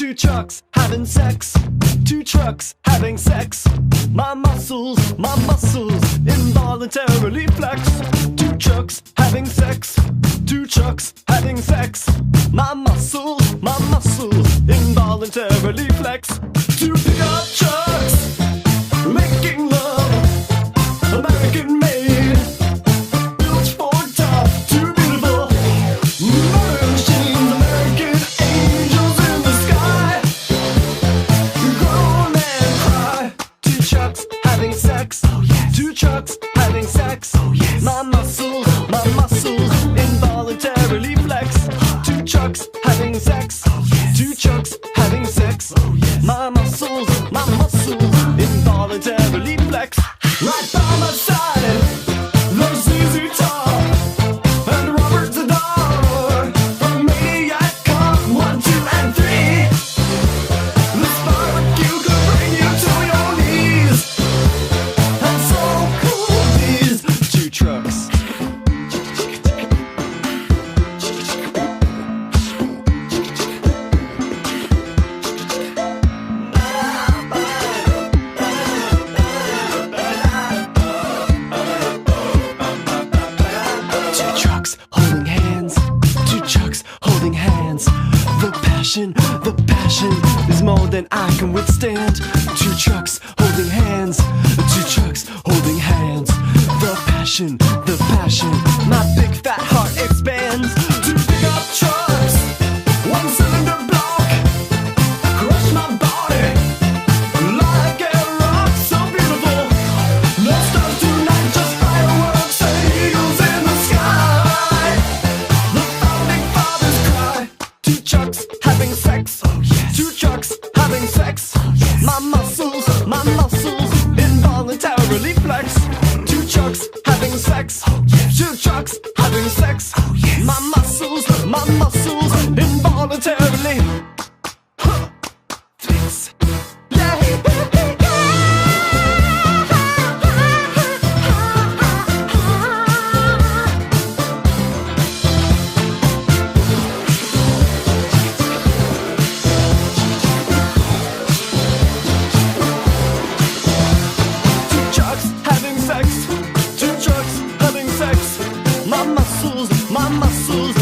Two trucks having sex. Two trucks having sex. My muscles involuntarily flex. Two trucks having sex. Two trucks having sex. My muscles involuntarily flex. Two pickup trucks making love, American made, built for tough, too beautiful. Murder machines, American angels in the sky. Grown and cry. Two trucks having sex. Oh yes. Two trucks having sex. Oh yes. My muscles involuntarily flex. Two trucks having sex. Oh yes. Two trucks having sex. Oh yes. My muscles involuntarily flex. Right by my side, there's ZZ Top and Robert Zadar. From Maniac Cop 1, 2, and 3. This barbecue could bring you to your knees. And so cool these two trucks. Holding hands, two trucks holding hands. The passion is more than I can withstand. Two trucks holding hands, two trucks holding hands. The passion, my big fat heart expands. Two pickup trucks, one cylinder block, crush my body like a rock, so beautiful. No stars tonight, just fireworks and eagles in the sky. The founding fathers cry. Two trucks having sex. Oh yes. Two trucks having sex. Oh yes. My muscles involuntarily flex. Two trucks having sex. Oh yes. Two trucks having sex. Oh yes. My muscles involuntarily flex. Having sex, two trucks having sex. My muscles